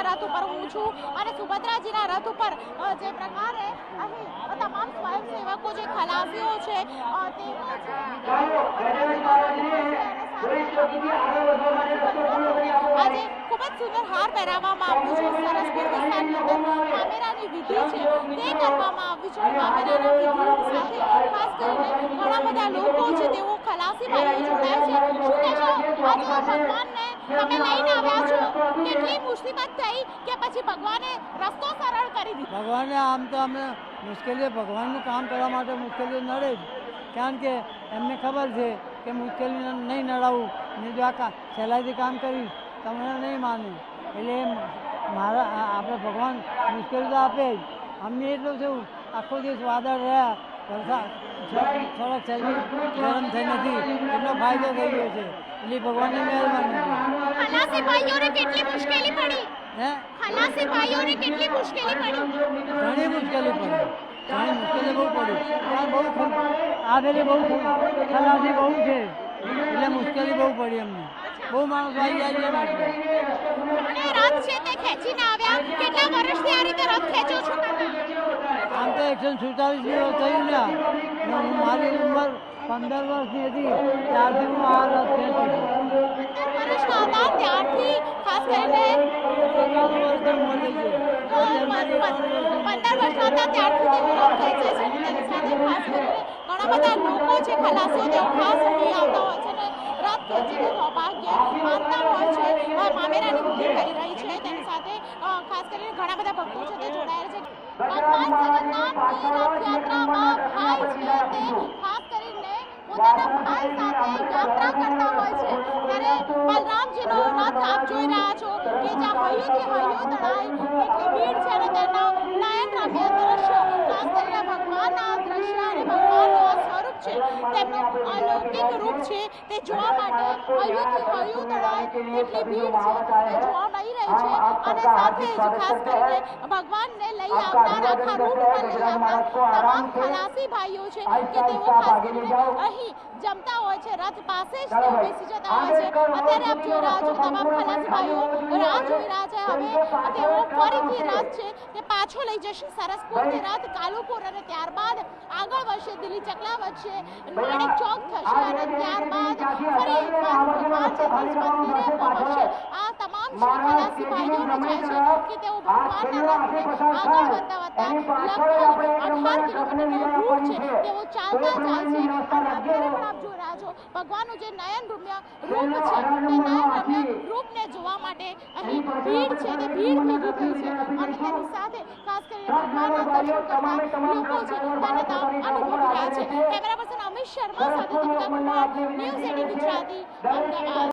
સુભદ્રાજીના રથ ઉપર હું છું અને સુભદ્રાજીના રથ ઉપર જે પ્રકારે અહીં તમામ સ્વયંસેવકો જે ખલાસીઓ છે આજે ખૂબ જ સુંદર હાર પહેરાવવામાં આવ્યું છે. સરસપુર વિસ્તારની અંદર મામેરાની વિધિ છે તે કરવામાં આવ્યું છે. મામેરાના વિધિ સાથે ખાસ કરીને ઘણા બધા લોકો છે તેઓ ખલાસી ભાઈઓ જોડાય છે. શું કહેશો આજે ભગવાનને તમે લઈને આવ્યા છો, કેટલી મુસીબત થઈ કે પછી ભગવાને રસ્તો સરળ કરી દીધો? ભગવાને આમ તો અમને મુશ્કેલી ભગવાનનું કામ કરવા માટે મુશ્કેલી નડે જ, કારણ કે એમને ખબર છે કે મુશ્કેલી નહીં નડાવું ને જો આ સહેલાઈથી કામ કરીશ તમને નહીં માને, એટલે મારા આપણે ભગવાન મુશ્કેલી તો આપે જ. અમને એટલું થયું આખો દિવસ વાદળ રહ્યા, વરસાદ થોડાક શરીર ગરમ થઈ નથી, એટલો ફાયદો થઈ ગયો છે, એટલે ભગવાનની મહેરબાની. ખલાસી ભાઈઓને કેટલી મુશ્કેલી પડી? ખલાસી ભાઈઓને કેટલી મુશ્કેલી પડી? ઘણી મુશ્કેલી પડી, ઘણી મુશ્કેલી બહુ પડી. બહુ આવેલી બહુ ખલાસી બહુ છે એટલે મુશ્કેલી બહુ પડી અમને. બહુ માણસ આવી જાય છે. રથ છે તે ખેંચીને આવ્યા. કેટલા વર્ષથી આ રીતે રથ ખેંચો છો? આમ તો 147 દિવસ થયું ને. મારી ઉંમર 15 વર્ષની હતી ત્યારથી હું આ રથ ખેંચું છું. 15 વર્ષના હતા ત્યારથી ખાસ કરીને 15 વર્ષથી ઉંમર થઈ ગઈ. 15 વર્ષના હતા ત્યારથી તે રથ ખેંચે છે. તેની સાથે ખાસ કરીને ઘણા બધા લોકો છે ખલાસીઓ તેઓ ખાસ અહીં આવતા હોય છે ને રથ ખેંચીને સૌભાગ્ય માનતા હોય છે. મામેરાની વિધિ કરી રહી છે. તેની સાથે ખાસ કરીને ઘણા બધા ભક્તો છે તે જોડાયેલા છે. ભગવાન જગન્નાથની રથયાત્રામાં ભાઈ છે તે ખાસ કરીને પોતાના ભાઈ સાથે યાત્રા કરતા હોય છે. ત્યારે બલરામજીનો રથ આપ જોઈ રહ્યા છો કે જ્યાં હૈયુંથી હૈયું તળાય એટલી ભીડ છે અને તેના નયન રમ્ય દ્રશ્ય ખાસ કરીને ભગવાનના દ્રશ્ય અને ભગવાનનું સ્વરૂપ છે તેમનું અલૌકિક રૂપ છે તે જોવા માટે હૈયુંથી હૈયું તળાય એટલી ભીડ છે તે જોવા મળી રહી છે. અને સાથે જ ખાસ કરીને ભગવાનને લઈ આવનાર આખા રૂટ પર લઈ આવનાર તમામ ખલાસી ભાઈઓ છે કે તેઓ ખાસ કરીને અહીં જમતા હોય છે. રથ પાસે જ તેઓ બેસી જતા હોય છે. અત્યારે આપ જોઈ રહ્યા છો તમામ ખલાસી ભાઈઓ રાહ જોઈ રહ્યા છે. હવે તેઓ ફરીથી રથ છે તે પાછો લઈ જશે સરસપુરથી રથ કાલુપુર અને ત્યારબાદ આગળ વધશે દિલ્હી ચકલા વધશે માણેક ચોક થશે અને ત્યારબાદ ફરી ભગવાન જગન્નાથ મંદિરે પહોંચશે. આ તમામ ખલાસી ભાઈઓને જાય છે કે તેઓ ભગવાનના રથને આગળ વધતા વધતા લગભગ 18 કિલોમીટરનો રૂટ છે તેઓ ચાલતા જાય છે. અત્યારે પણ આપ જોઈ રહ્યા છો ભગવાનનું જે નયન રમ્ય રૂપ છે તે નયન રમ્ય રૂપને જોવા માટે અહીં ભીડ છે તે ભીડ ભેગી થઈ છે અને તેની સાથે ખાસ કરીને ભગવાનના દર્શન કરતા લોકો છે તેને અનુભવી રહ્યા છે. કેમેરા પર્સન અમિત શર્મા સાથે દીપિકા કુમાર, ન્યૂઝ 18 ગુજરાતી, અમદાવાદ.